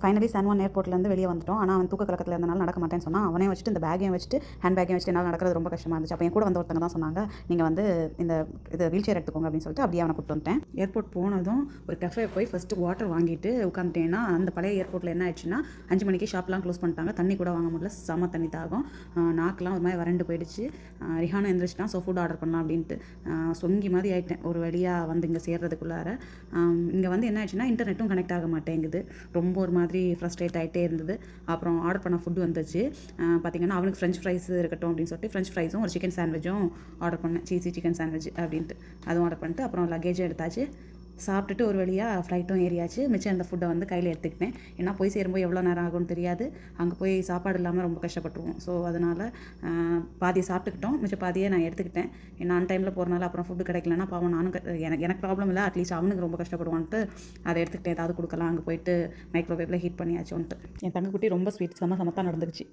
Finally San ஏர்போர்ட்லேருந்து வெளியே வந்துட்டோம். ஆனால் அவன் தூக்க கலக்கத்தில் இருந்தனால நடக்க மாட்டேன்னு சொன்னான். அவனே வச்சுட்டு இந்த பேக்கையும் வச்சுட்டு ஹேண்ட் பேக்கையும் வச்சுட்டு என்னால் நடக்கிறது ரொம்ப கஷ்டமாக இருந்துச்சு. அப்போ என் கூட வந்த ஒருத்தங்க தான் சொன்னாங்க, நீங்கள் வந்து இந்த வீல் சேர் எடுத்துக்கோங்க அப்படின்னு சொல்லிட்டு அப்படியே அவனை கூப்பிட்டு வந்துட்டேன். ஏர்போர்ட் போனதும் ஒரு கஃபே போய் ஃபஸ்ட்டு வாட்டர் வாங்கிட்டு உட்காந்துட்டேன்னா, அந்த பழைய ஏர்போர்ட்டில் என்ன ஆயிடுச்சுன்னா 5 மணிக்கு ஷாப்லாம் க்ளோஸ் பண்ணிட்டாங்க. தண்ணி கூட வாங்க முடியல, செம தண்ணி தாகம். நாக்கெலாம் ஒரு மாதிரி வறண்டு போயிடுச்சு. ரிஹானும் எந்திரிச்சிட்டான். ஸோ ஃபுட் ஆர்டர் பண்ணலாம் அப்படின்ட்டு சொங்கி மாதிரி ஆகிட்டேன் ஒரு வழியாக வந்து இங்கே சேர்றதுக்குள்ளார. இங்கே வந்து என்ன ஆயிடுச்சுன்னா இன்டர்நெட்டும் கனெக்ட் ஆக மாட்டேங்குது. ரொம்ப ஒரு மாதிரி ஃப்ரஸ்ட்ரேட் ஆகிட்டே இருந்தது. அப்புறம் ஆர்டர் பண்ண ஃபுட் வந்துச்சு. பார்த்திங்கன்னா அவனுக்கு ஃப்ரெஞ்ச் ஃப்ரைஸ் இருக்கட்டும் அப்படின்னு சொல்லிட்டு ஃப்ரெஞ்ச் ஃப்ரைஸும் ஒரு சிக்கன் சாண்ட்விச்சும் ஆர்டர் பண்ணேன். சீஸி சிக்கன் சாண்ட்விச் அப்படின்ட்டு அதுவும் ஆர்டர் பண்ணிட்டு அப்புறம் லக்கேஜும் எடுத்தாச்சு. சாப்பிட்டுட்டு ஒரு வழியாக ஃப்ளைட்டும் ஏறியாச்சு. மிச்சம் அந்த ஃபுட்டை வந்து கையில் எடுத்துக்கிட்டேன். ஏன்னா போய் சேரும்போது எவ்வளோ நேரம் ஆகும்னு தெரியாது. அங்கே போய் சாப்பாடு இல்லாமல் ரொம்ப கஷ்டப்பட்டுருவோம். ஸோ அதனால் பாதியை சாப்பிட்டுக்கிட்டோம், மிச்சம் பாதியை நான் எடுத்துக்கிட்டேன். ஏன்னா அன் டைமில் போகிறனால அப்புறம் ஃபுட்டு கிடைக்கலன்னா பாவம் நானும் எனக்கு ப்ராப்ளம் இல்லை, அட்லீஸ்ட் அவனுக்கு ரொம்ப கஷ்டப்படுவான்ட்டு அதை எடுத்துக்கிட்டேன். ஏதாவது கொடுக்கலாம், அங்கே போயிட்டு மைக்ரோவேவில் ஹீட் பண்ணியாச்சு வந்துட்டு. என் தங்கக்குட்டி ரொம்ப ஸ்வீட் சமத்தான் நடந்துச்சு.